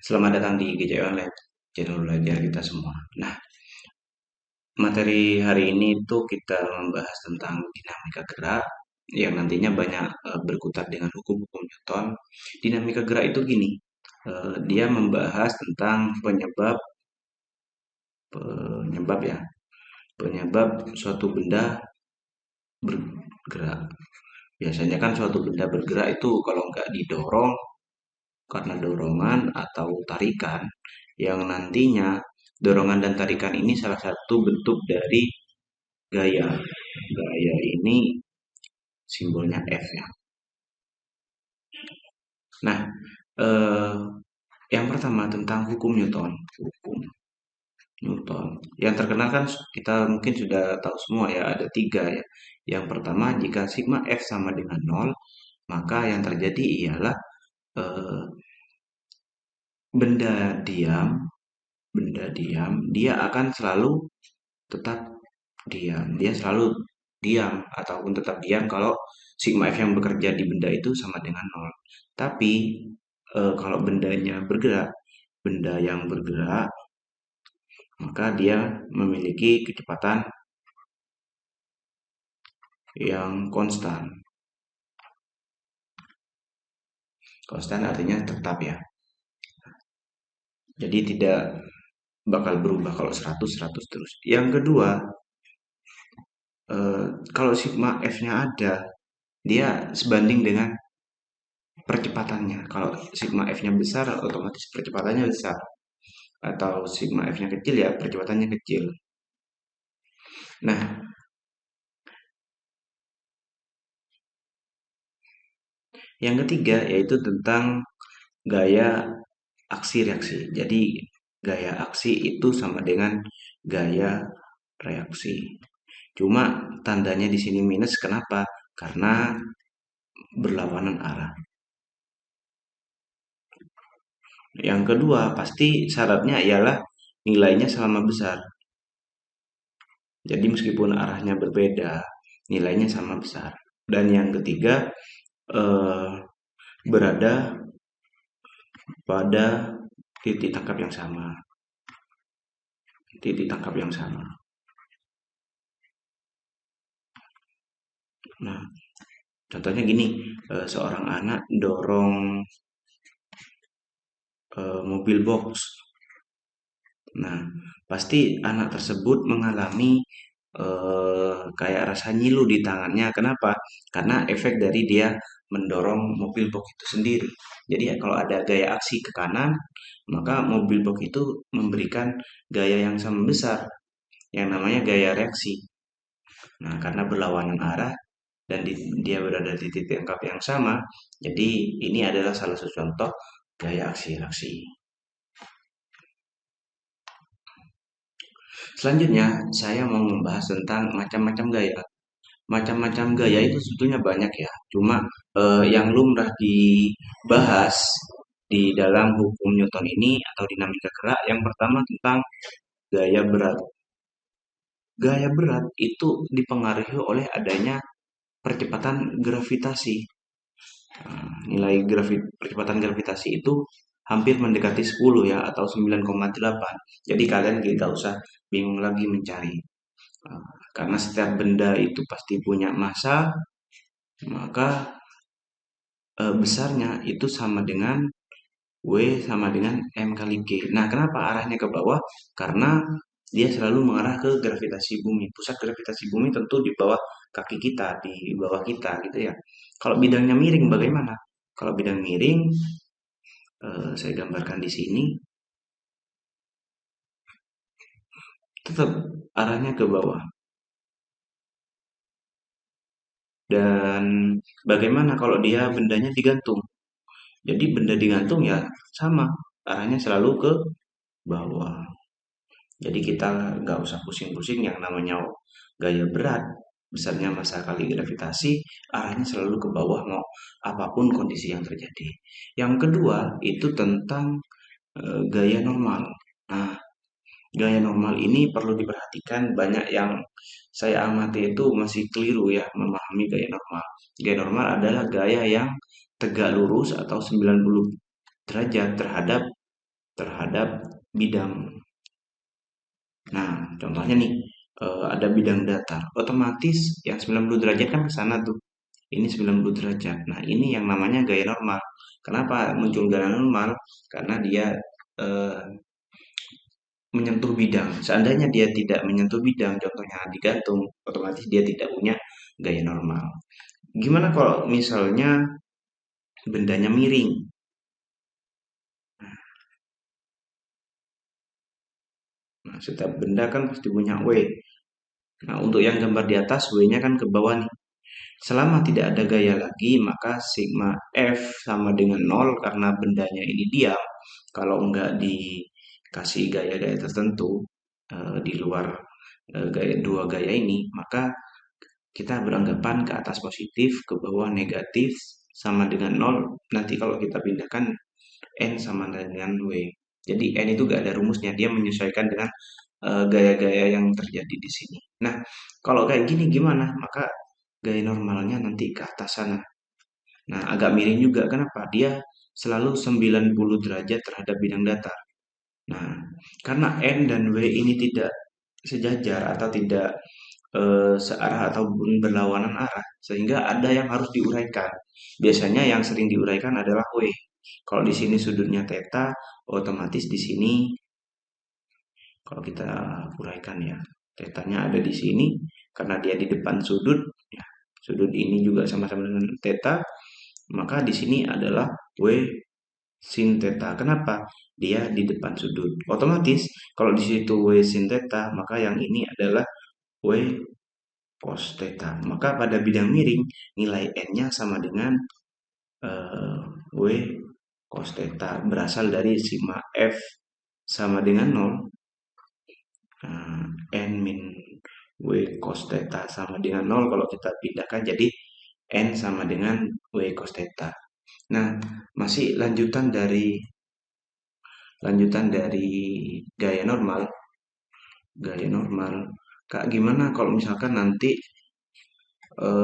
Selamat datang di GJ Online, channel belajar kita semua. Nah, materi hari ini itu kita membahas tentang dinamika gerak yang nantinya banyak berkutat dengan hukum-hukum Newton. Dinamika gerak itu gini, dia membahas tentang penyebab ya, penyebab suatu benda bergerak. Biasanya kan suatu benda bergerak itu kalau nggak didorong karena dorongan atau tarikan yang nantinya dorongan dan tarikan ini salah satu bentuk dari gaya. Gaya ini simbolnya F ya. Nah, eh, yang pertama tentang hukum Newton. Hukum Newton. Yang terkenal kan kita mungkin sudah tahu semua ya, ada tiga ya. Yang pertama, jika sigma F sama dengan nol, maka yang terjadi ialah eh, benda diam, benda diam, dia akan selalu tetap diam. Dia selalu diam ataupun tetap diam kalau sigma F yang bekerja di benda itu sama dengan nol. Tapi kalau bendanya bergerak, benda yang bergerak, maka dia memiliki kecepatan yang konstan. Konstan artinya tetap ya. Jadi tidak bakal berubah kalau 100 100 terus. Yang kedua, eh, kalau sigma F-nya ada, dia sebanding dengan percepatannya. Kalau sigma F-nya besar, otomatis percepatannya besar. Atau sigma F-nya kecil ya, percepatannya kecil. Nah, yang ketiga yaitu tentang gaya aksi reaksi. Jadi, gaya aksi itu sama dengan gaya reaksi. Cuma tandanya di sini minus, kenapa? Karena berlawanan arah. Yang kedua, pasti syaratnya ialah nilainya sama besar. Jadi meskipun arahnya berbeda, nilainya sama besar. Dan yang ketiga, eh, berada pada titik tangkap yang sama. Titik tangkap yang sama. Nah, contohnya gini, seorang anak dorong mobil box. Nah, pasti anak tersebut mengalami kayak rasa nyilu di tangannya. Kenapa? Karena efek dari dia mendorong mobil box itu sendiri. Jadi ya, kalau ada gaya aksi ke kanan, maka mobil box itu memberikan gaya yang sama besar, yang namanya gaya reaksi. Nah, karena berlawanan arah dan dia berada di titik tangkap yang sama, jadi ini adalah salah satu contoh gaya aksi reaksi. Selanjutnya, saya mau membahas tentang macam-macam gaya. Macam-macam gaya itu sebetulnya banyak ya. Cuma yang lumrah dibahas di dalam hukum Newton ini atau dinamika gerak, yang pertama tentang gaya berat. Gaya berat itu dipengaruhi oleh adanya percepatan gravitasi. Nilai percepatan gravitasi itu hampir mendekati 10 ya atau 9,8. Jadi kalian tidak usah bingung lagi mencari. Karena setiap benda itu pasti punya massa, maka besarnya itu sama dengan W sama dengan M kali G. Nah, kenapa arahnya ke bawah? Karena dia selalu mengarah ke gravitasi bumi. Pusat gravitasi bumi tentu di bawah kaki kita, di bawah kita gitu ya. Kalau bidangnya miring bagaimana? Kalau bidang miring, saya gambarkan di sini, tetap arahnya ke bawah. Dan bagaimana kalau dia bendanya digantung? Jadi benda digantung ya sama, arahnya selalu ke bawah. Jadi kita nggak usah pusing-pusing yang namanya gaya berat, besarnya massa kali gravitasi, arahnya selalu ke bawah mau apapun kondisi yang terjadi. Yang kedua itu tentang gaya normal. Nah, gaya normal ini perlu diperhatikan, banyak yang saya amati itu masih keliru ya memahami gaya normal. Gaya normal adalah gaya yang tegak lurus atau 90 derajat terhadap terhadap bidang. Nah, contohnya nih, ada bidang datar. Otomatis yang 90 derajat kan ke sana tuh. Ini 90 derajat. Nah, ini yang namanya gaya normal. Kenapa muncul gaya normal? Karena dia eh, menyentuh bidang. Seandainya dia tidak menyentuh bidang, contohnya digantung, otomatis dia tidak punya gaya normal. Gimana kalau misalnya bendanya miring? Nah, setiap benda kan pasti punya W. Nah, untuk yang gambar di atas, W-nya kan ke bawah nih. Selama tidak ada gaya lagi, maka sigma F sama dengan nol karena bendanya ini diam. Kalau nggak dikasih gaya-gaya tertentu di luar dua gaya ini, maka kita beranggapan ke atas positif, ke bawah negatif, sama dengan nol. Nanti kalau kita pindahkan N sama dengan W. Jadi N itu gak ada rumusnya, dia menyesuaikan dengan gaya-gaya yang terjadi di sini. Nah, kalau kayak gini gimana? Maka gaya normalnya nanti ke atas sana. Nah, agak miring juga. Kenapa? Dia selalu 90 derajat terhadap bidang datar. Nah, karena N dan W ini tidak sejajar atau tidak searah ataupun berlawanan arah, sehingga ada yang harus diuraikan. Biasanya yang sering diuraikan adalah W. Kalau di sini sudutnya theta, otomatis di sini kalau kita uraikan ya, tetanya ada di sini karena dia di depan sudut, ya, sudut ini juga sama-sama dengan theta, maka di sini adalah W sin theta. Kenapa? Dia di depan sudut. Otomatis kalau di situ W sin theta, maka yang ini adalah W cos theta. Maka pada bidang miring nilai n-nya sama dengan eh, W cos theta berasal dari sigma F sama dengan nol. N min W cos theta sama dengan nol kalau kita pindahkan jadi N sama dengan W cos theta. Nah, masih lanjutan dari gaya normal. Gaya normal. Kak, gimana kalau misalkan nanti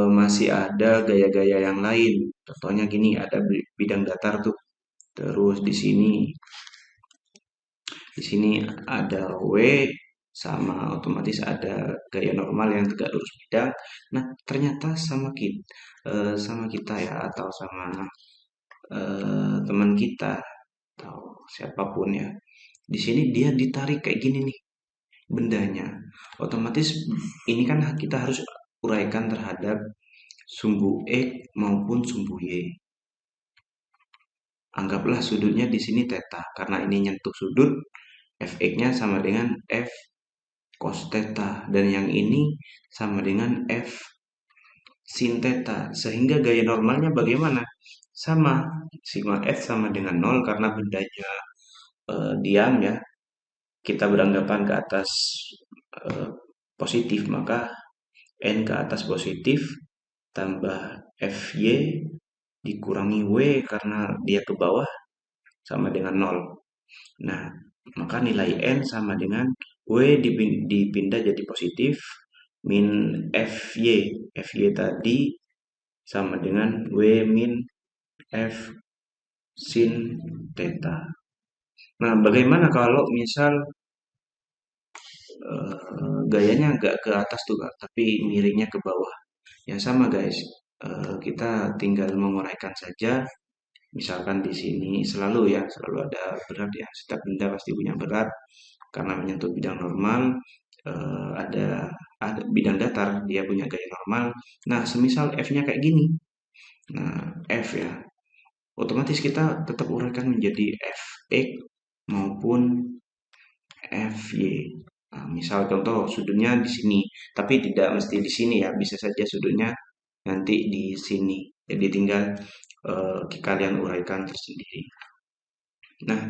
masih ada gaya-gaya yang lain? Contohnya gini, ada bidang datar tuh. Terus di sini ada W sama otomatis ada gaya normal yang tegak lurus bidang. Nah, ternyata sama kita ya atau sama teman kita atau siapapun ya. Di sini dia ditarik kayak gini nih bendanya. Otomatis ini kan kita harus uraikan terhadap sumbu X maupun sumbu Y. Anggaplah sudutnya di sini theta karena ini nyentuh sudut, fx-nya sama dengan f cos theta dan yang ini sama dengan f sin theta. Sehingga gaya normalnya bagaimana? Sama, sigma f sama dengan nol karena bendanya diam ya. Kita beranggapan ke atas eh, positif, maka n ke atas positif tambah fy dikurangi w karena dia ke bawah sama dengan nol. Nah, maka nilai N sama dengan W dipindah jadi positif min FY. FY tadi sama dengan W min F sin theta. Nah, bagaimana kalau misal gayanya nggak ke atas tuh Kak, tapi miringnya ke bawah? Ya sama guys, kita tinggal menguraikan saja. Misalkan di sini selalu ada berat ya. Setiap benda pasti punya berat karena menyentuh bidang normal. Ada bidang datar dia punya gaya normal. Nah, semisal F-nya kayak gini. Nah, F ya. Otomatis kita tetap uraikan menjadi Fx maupun Fy. Nah, misal contoh sudutnya di sini, tapi tidak mesti di sini ya. Bisa saja sudutnya nanti di sini. Jadi tinggal kalian uraikan tersendiri. Nah,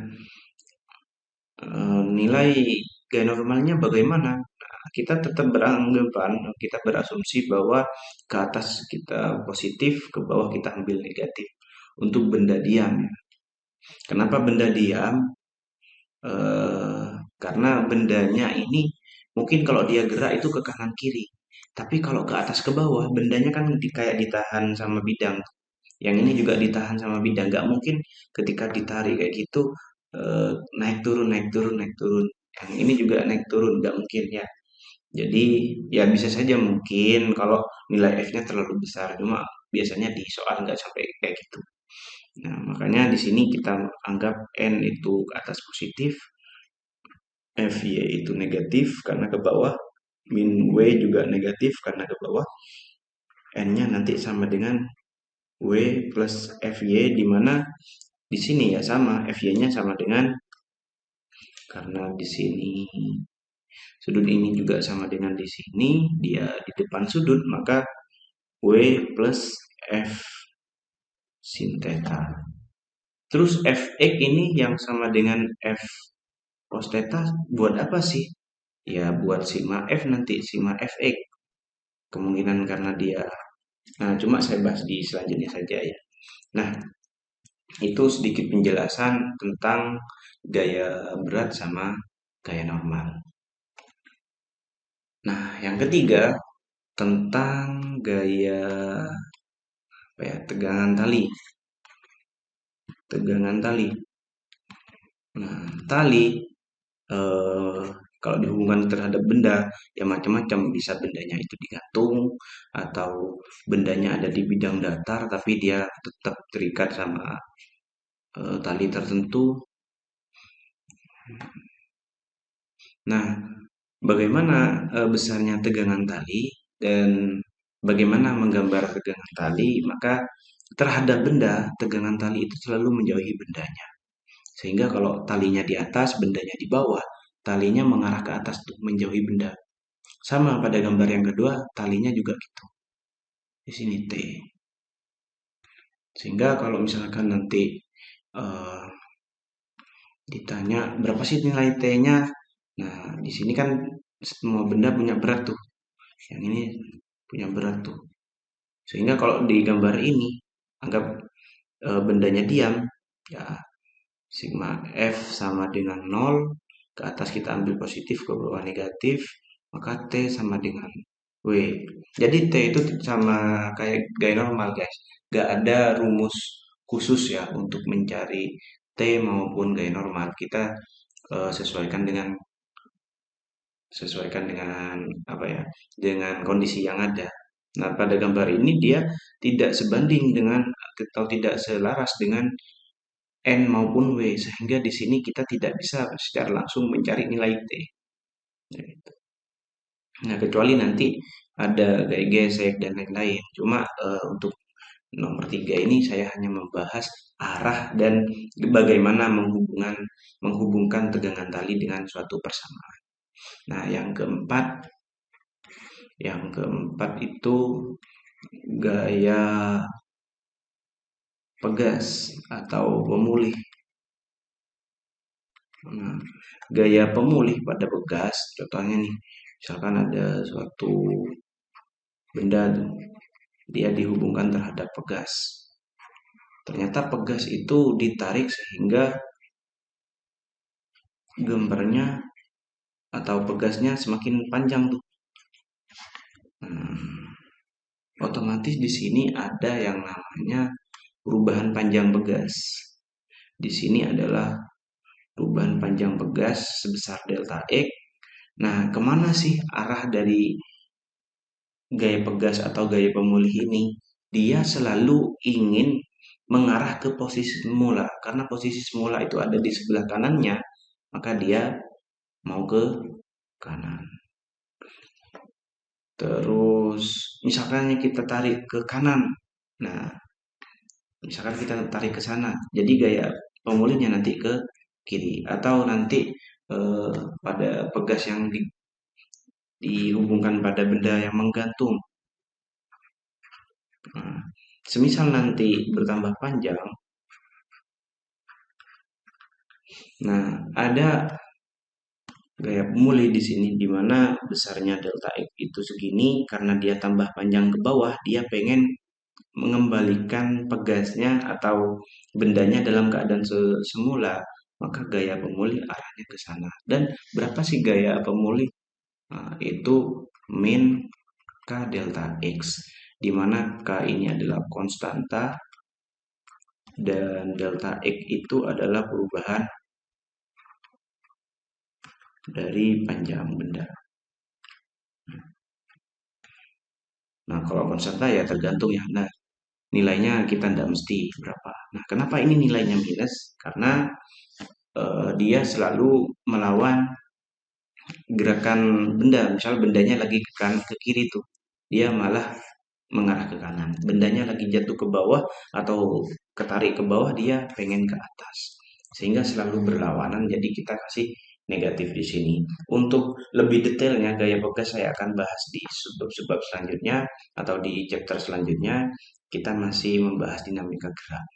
nilai gaya normalnya bagaimana? Nah, kita tetap beranggapan, kita berasumsi bahwa ke atas kita positif, ke bawah kita ambil negatif. Untuk benda diam. Kenapa benda diam? Eh, karena bendanya ini mungkin kalau dia gerak itu ke kanan kiri. Tapi kalau ke atas ke bawah, bendanya kan kayak ditahan sama bidang. Yang ini juga ditahan sama bidang. Nggak mungkin ketika ditarik kayak gitu naik turun naik turun naik turun. Yang ini juga naik turun, nggak mungkin ya. Jadi ya bisa saja mungkin kalau nilai F-nya terlalu besar, cuma biasanya di soal nggak sampai kayak gitu. Nah, makanya di sini kita anggap N itu ke atas positif, FY itu negatif karena ke bawah, min W juga negatif karena ke bawah, N-nya nanti sama dengan W plus FY, di mana di sini ya sama, FY-nya sama dengan, karena di sini sudut ini juga sama dengan di sini, dia di depan sudut, maka W plus F sin theta. Terus Fx ini yang sama dengan F cos theta buat apa sih? Ya buat sigma F nanti, sigma Fx. Kemungkinan karena dia, nah cuma saya bahas di selanjutnya saja ya. Nah, itu sedikit penjelasan tentang gaya berat sama gaya normal. Nah, yang ketiga tentang gaya apa ya, tegangan tali. Tegangan tali. Nah, tali eh, kalau dihubungkan terhadap benda ya macam-macam, bisa bendanya itu digantung atau bendanya ada di bidang datar tapi dia tetap terikat sama tali tertentu. Nah, bagaimana besarnya tegangan tali dan bagaimana menggambar tegangan tali? Maka terhadap benda, tegangan tali itu selalu menjauhi bendanya. Sehingga kalau talinya di atas, bendanya di bawah, talinya mengarah ke atas untuk menjauhi benda. Sama pada gambar yang kedua, talinya juga gitu. Di sini T. Sehingga kalau misalkan nanti eh, ditanya berapa sih nilai T-nya? Nah, di sini kan semua benda punya berat tuh. Yang ini punya berat tuh. Sehingga kalau di gambar ini, anggap bendanya diam, ya sigma F sama dengan 0, ke atas kita ambil positif, ke bawah negatif, maka T sama dengan W. Jadi T itu sama kayak gaya normal guys. Gak ada rumus khusus ya untuk mencari T maupun gaya normal. Kita sesuaikan dengan apa ya, dengan kondisi yang ada. Nah, pada gambar ini dia tidak sebanding dengan atau tidak selaras dengan N maupun W, sehingga di sini kita tidak bisa secara langsung mencari nilai T. Nah, kecuali nanti ada gaya gesek dan lain-lain. Cuma untuk nomor 3 ini saya hanya membahas arah dan bagaimana menghubungkan tegangan tali dengan suatu persamaan. Nah, yang keempat itu gaya pegas atau pemulih. Nah, gaya pemulih pada pegas, contohnya nih, misalkan ada suatu benda dia dihubungkan terhadap pegas. Ternyata pegas itu ditarik sehingga gambarnya atau pegasnya semakin panjang tuh. Hmm, otomatis di sini ada yang namanya perubahan panjang pegas. Di sini adalah perubahan panjang pegas sebesar delta X. Nah, kemana sih arah dari gaya pegas atau gaya pemulih ini? Dia selalu ingin mengarah ke posisi semula. Karena posisi semula itu ada di sebelah kanannya, maka dia mau ke kanan. Terus misalkan kita tarik ke kanan. Nah, misalkan kita tarik ke sana. Jadi gaya pemulihnya nanti ke kiri atau nanti eh, pada pegas yang dihubungkan pada benda yang menggantung. Nah, semisal nanti bertambah panjang. Nah, ada gaya pemulih di sini di mana besarnya delta X itu segini karena dia tambah panjang ke bawah, dia pengen mengembalikan pegasnya atau bendanya dalam keadaan semula, maka gaya pemulih arahnya ke sana. Dan berapa sih gaya pemulih? Nah, itu min K delta X, di mana K ini adalah konstanta dan delta X itu adalah perubahan dari panjang benda. Nah, kalau konstanta ya tergantung ya. Nah, nilainya kita tidak mesti berapa. Nah, kenapa ini nilainya minus? Karena dia selalu melawan gerakan benda. Misal bendanya lagi ke kiri tuh, dia malah mengarah ke kanan. Bendanya lagi jatuh ke bawah atau ketarik ke bawah, dia pengen ke atas. Sehingga selalu berlawanan, jadi kita kasih negatif di sini. Untuk lebih detailnya gaya bekas saya akan bahas di sebab-sebab selanjutnya atau di chapter selanjutnya. Kita masih membahas dinamika gerak.